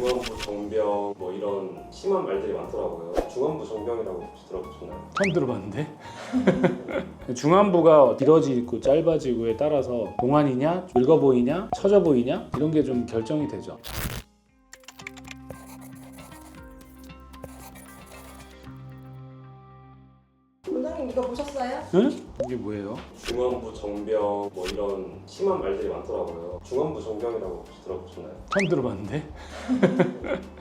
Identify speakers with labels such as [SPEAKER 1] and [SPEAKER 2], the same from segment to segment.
[SPEAKER 1] 중안부 정병 뭐 이런 심한 말들이 많더라고요. 중안부 정병이라고 혹시 들어보셨나요?
[SPEAKER 2] 처음 들어봤는데? 중안부가 길어지고 짧아지고에 따라서 동안이냐, 늙어 보이냐, 처져 보이냐 이런 게 좀 결정이 되죠.
[SPEAKER 3] 원장님 이거 보셨어요?
[SPEAKER 2] 응? 이게 뭐예요?
[SPEAKER 1] 중안부 정병 뭐 이런 심한 말들이 많더라고요. 중안부 정병이라고 혹시 들어보셨나요?
[SPEAKER 2] 처음 들어봤는데?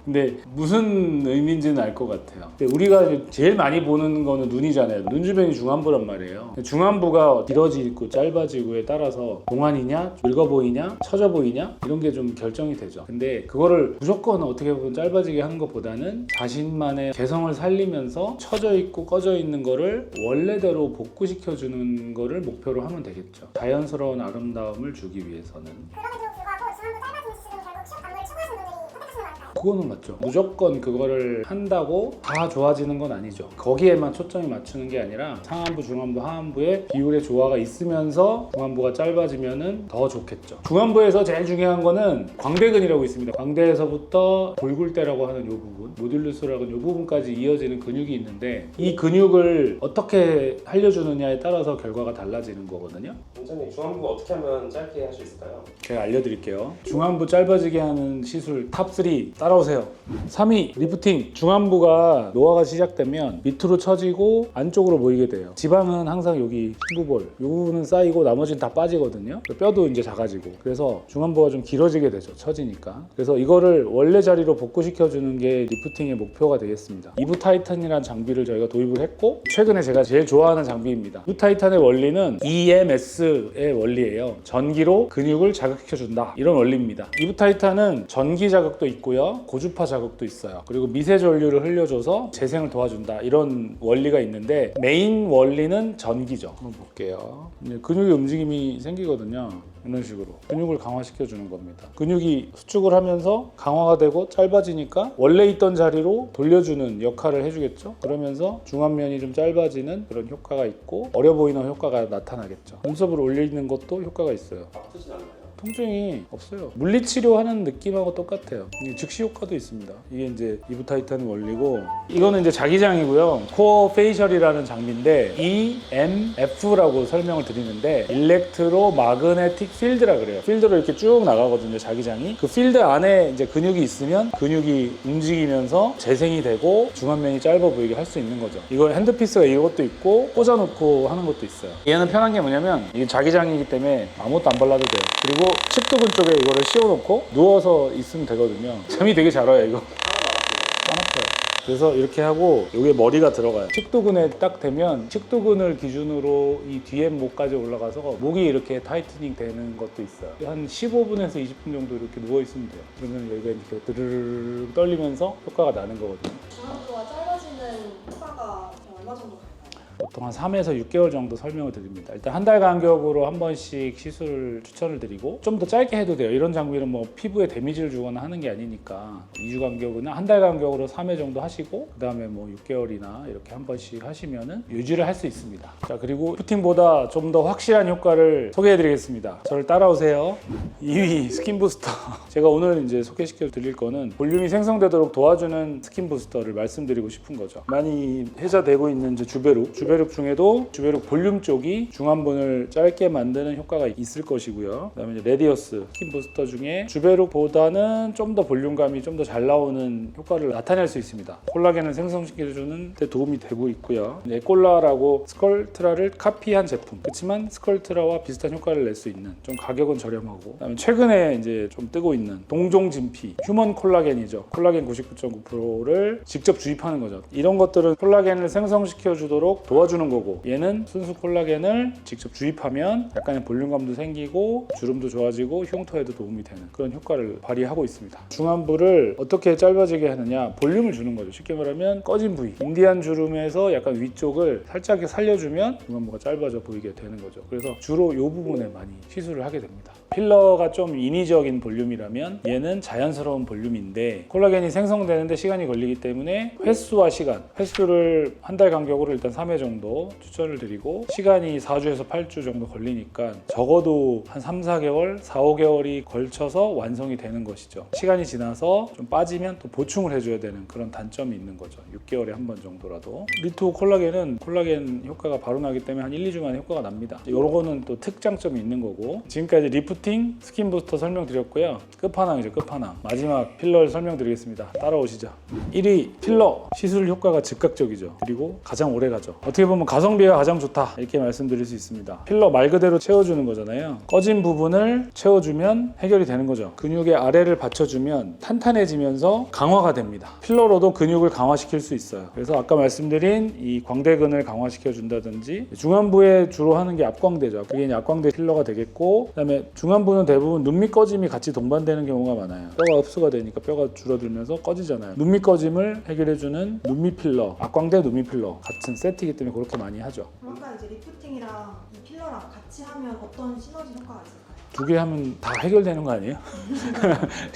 [SPEAKER 2] 근데 무슨 의미인지는 알 것 같아요. 근데 우리가 제일 많이 보는 거는 눈이잖아요. 눈 주변이 중안부란 말이에요. 중안부가 길어지고 짧아지고에 따라서 동안이냐, 늙어 보이냐, 처져 보이냐 이런 게 좀 결정이 되죠. 근데 그거를 무조건 어떻게 보면 짧아지게 하는 것보다는 자신만의 개성을 살리면서 처져 있고 꺼져 있는 거를 원래대로 복구시켜 주는 거를 목표로 하면 되겠죠. 자연스러운 아름다움을 주기 위해서는.
[SPEAKER 4] 그럼에도 불구하고 중안부 짧아지는 시술은 결국 치료 방법을 추구하시는 분들이 선택하시는 거 아닐까요?
[SPEAKER 2] 그거는 맞죠. 무조건 그거를 한다고 다 좋아지는 건 아니죠. 거기에만 초점이 맞추는 게 아니라 상안부, 중안부, 하안부의 비율의 조화가 있으면서 중안부가 짧아지면은 더 좋겠죠. 중안부에서 제일 중요한 거는 광대근이라고 있습니다. 광대에서부터 돌굴대라고 하는 이 부분, 모듈루스라고 하는 이 부분까지 이어지는 근육이 있는데 이 근육을 어떻게 살려주느냐에 따라서 결과가 달라지는 거거든요.
[SPEAKER 1] 원장님 중안부 어떻게 하면 짧게 할 수 있을까요?
[SPEAKER 2] 제가 알려드릴게요. 중안부 짧아지게 하는 시술 탑3 따라오세요. 3위 리프팅. 중안부가 노화가 시작되면 밑으로 처지고 안쪽으로 모이게 돼요. 지방은 항상 여기 흉부볼 이 부분은 쌓이고 나머지는 다 빠지거든요. 뼈도 이제 작아지고 그래서 중안부가 좀 길어지게 되죠. 처지니까. 그래서 이거를 원래 자리로 복구시켜주는 게 리프팅의 목표가 되겠습니다. 이브 타이탄이라는 장비를 저희가 도입을 했고 최근에 제가 제일 좋아하는 장비입니다. 이브 타이탄의 원리는 EMS의 원리예요. 전기로 근육을 자극시켜준다 이런 원리입니다. 이브 타이탄은 전기 자극도 있고요, 고주파 자극도 있어요. 그리고 미세 전류를 흘려줘서 재생을 도와준다 이런 원리가 있는데 메인 원리는 전기죠. 한번 볼게요. 이제 근육의 움직임이 생기거든요. 이런 식으로 근육을 강화시켜 주는 겁니다. 근육이 수축을 하면서 강화가 되고 짧아지니까 원래 있던 자리로 돌려주는 역할을 해주겠죠. 그러면서 중안면이 좀 짧아지는 그런 효과가 있고 어려 보이는 효과가 나타나겠죠. 눈썹을 올리는 것도 효과가 있어요.
[SPEAKER 1] 아프진 않나요?
[SPEAKER 2] 통증이 없어요. 물리치료하는 느낌하고 똑같아요. 즉시 효과도 있습니다. 이게 이제 이브 타이탄 원리고 이거는 이제 자기장이고요. 코어 페이셜이라는 장비인데 EMF라고 설명을 드리는데 일렉트로 마그네틱 필드라 그래요. 필드로 이렇게 쭉 나가거든요. 자기장이. 그 필드 안에 이제 근육이 있으면 근육이 움직이면서 재생이 되고 중안면이 짧아 보이게 할 수 있는 거죠. 이거 핸드피스가 이것도 있고 꽂아놓고 하는 것도 있어요. 얘는 편한 게 뭐냐면 이게 자기장이기 때문에 아무것도 안 발라도 돼요. 그리고 측두근 쪽에 이거를 씌워놓고 누워서 있으면 되거든요. 잠이 되게 잘 와요 이거. 안 아파요. 그래서 이렇게 하고 여기에 머리가 들어가요. 측두근에 딱 대면 측두근을 기준으로 이 뒤에 목까지 올라가서 목이 이렇게 타이트닝 되는 것도 있어요. 한 15분에서 20분 정도 이렇게 누워있으면 돼요. 그러면 여기가 이렇게 드르르 떨리면서 효과가 나는 거거든요.
[SPEAKER 3] 중안부가 짧아지는 효과가 얼마 정도 갈까요?
[SPEAKER 2] 보통 한 3에서 6개월 정도 설명을 드립니다. 일단 한 달 간격으로 한 번씩 시술을 추천을 드리고 좀 더 짧게 해도 돼요. 이런 장비는 뭐 피부에 데미지를 주거나 하는 게 아니니까 2주 간격은 한 달 간격으로 3회 정도 하시고 그 다음에 뭐 6개월이나 이렇게 한 번씩 하시면은 유지를 할 수 있습니다. 자, 그리고 슈팅보다 좀 더 확실한 효과를 소개해 드리겠습니다. 저를 따라오세요. 2위 스킨 부스터. 제가 오늘 이제 소개시켜 드릴 거는 볼륨이 생성되도록 도와주는 스킨 부스터를 말씀드리고 싶은 거죠. 많이 회자되고 있는 이제 주베룩 중에도 주베룩 볼륨 쪽이 중안분을 짧게 만드는 효과가 있을 것이고요. 그다음에 이제 레디어스 스킨 부스터 중에 주베룩보다는 좀 더 볼륨감이 좀 더 잘 나오는 효과를 나타낼 수 있습니다. 콜라겐을 생성시켜주는 데 도움이 되고 있고요. 에콜라라고 스컬트라를 카피한 제품. 그렇지만 스컬트라와 비슷한 효과를 낼 수 있는 좀 가격은 저렴하고 그다음에 최근에 이제 좀 뜨고 있는 동종 진피 휴먼 콜라겐이죠. 콜라겐 99.9%를 직접 주입하는 거죠. 이런 것들은 콜라겐을 생성시켜 주도록 도와주는 거고 얘는 순수 콜라겐을 직접 주입하면 약간의 볼륨감도 생기고 주름도 좋아지고 흉터에도 도움이 되는 그런 효과를 발휘하고 있습니다. 중안부를 어떻게 짧아지게 하느냐 볼륨을 주는 거죠. 쉽게 말하면 꺼진 부위 인디안 주름에서 약간 위쪽을 살짝 살려주면 중안부가 짧아져 보이게 되는 거죠. 그래서 주로 이 부분에 많이 시술을 하게 됩니다. 필러가 좀 인위적인 볼륨이라면 얘는 자연스러운 볼륨인데 콜라겐이 생성되는데 시간이 걸리기 때문에 횟수와 시간 횟수를 한 달 간격으로 일단 3회 정도 정도 추천을 드리고 시간이 4주에서 8주 정도 걸리니까 적어도 한 3, 4개월, 4, 5개월이 걸쳐서 완성이 되는 것이죠. 시간이 지나서 좀 빠지면 또 보충을 해줘야 되는 그런 단점이 있는 거죠. 6개월에 한 번 정도라도. 리투 콜라겐은 콜라겐 효과가 바로 나기 때문에 한 1, 2주 만에 효과가 납니다. 요거는 또 특장점이 있는 거고 지금까지 리프팅, 스킨 부스터 설명드렸고요. 끝판왕이죠. 끝판왕. 마지막 필러를 설명드리겠습니다. 따라오시죠. 1위 필러. 시술 효과가 즉각적이죠. 그리고 가장 오래 가죠. 어떻게 보면 가성비가 가장 좋다 이렇게 말씀드릴 수 있습니다. 필러 말 그대로 채워주는 거잖아요. 꺼진 부분을 채워주면 해결이 되는 거죠. 근육의 아래를 받쳐주면 탄탄해지면서 강화가 됩니다. 필러로도 근육을 강화시킬 수 있어요. 그래서 아까 말씀드린 이 광대근을 강화시켜 준다든지 중안부에 주로 하는 게 앞광대죠. 그게 이제 앞광대 필러가 되겠고 그다음에 중안부는 대부분 눈밑 꺼짐이 같이 동반되는 경우가 많아요. 뼈가 흡수가 되니까 뼈가 줄어들면서 꺼지잖아요. 눈밑 꺼짐을 해결해주는 눈밑 필러, 앞광대 눈밑 필러 같은 세트이기 때문에 그렇게 많이 하죠.
[SPEAKER 3] 그럼 아까 이제 리프팅이랑 이 필러랑 같이 하면 어떤 시너지 효과가 있을까요?
[SPEAKER 2] 두 개 하면 다 해결되는 거 아니에요?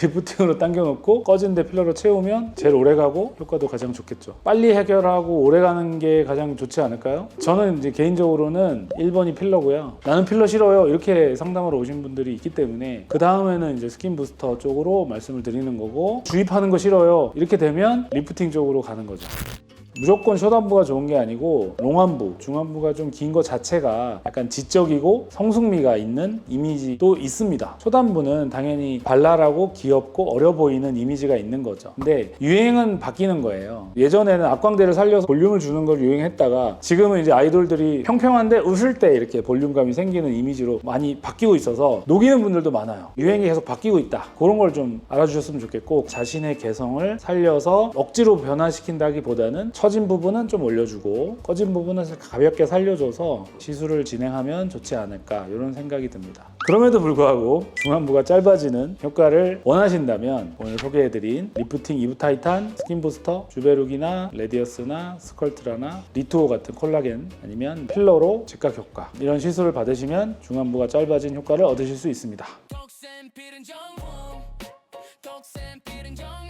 [SPEAKER 2] 리프팅으로 당겨놓고 꺼진 데 필러로 채우면 제일 오래 가고 효과도 가장 좋겠죠. 빨리 해결하고 오래 가는 게 가장 좋지 않을까요? 저는 이제 개인적으로는 1번이 필러고요. 나는 필러 싫어요. 이렇게 상담하러 오신 분들이 있기 때문에 그 다음에는 이제 스킨 부스터 쪽으로 말씀을 드리는 거고 주입하는 거 싫어요. 이렇게 되면 리프팅 쪽으로 가는 거죠. 무조건 쇼단부가 좋은 게 아니고 롱안부, 중안부가 좀 긴 거 자체가 약간 지적이고 성숙미가 있는 이미지도 있습니다. 쇼단부는 당연히 발랄하고 귀엽고 어려 보이는 이미지가 있는 거죠. 근데 유행은 바뀌는 거예요. 예전에는 앞광대를 살려서 볼륨을 주는 걸 유행했다가 지금은 이제 아이돌들이 평평한데 웃을 때 이렇게 볼륨감이 생기는 이미지로 많이 바뀌고 있어서 녹이는 분들도 많아요. 유행이 계속 바뀌고 있다. 그런 걸 좀 알아주셨으면 좋겠고 자신의 개성을 살려서 억지로 변화시킨다기보다는 처진 부분은 좀 올려주고 꺼진 부분은 가볍게 살려줘서 시술을 진행하면 좋지 않을까 이런 생각이 듭니다. 그럼에도 불구하고 중안부가 짧아지는 효과를 원하신다면 오늘 소개해드린 리프팅 이브 타이탄, 스킨 부스터, 주베룩이나 레디어스나 스컬트라나 리투오 같은 콜라겐 아니면 필러로 즉각 효과 이런 시술을 받으시면 중안부가 짧아진 효과를 얻으실 수 있습니다.
[SPEAKER 5] 독샘 피른 정원 독샘 피른 정원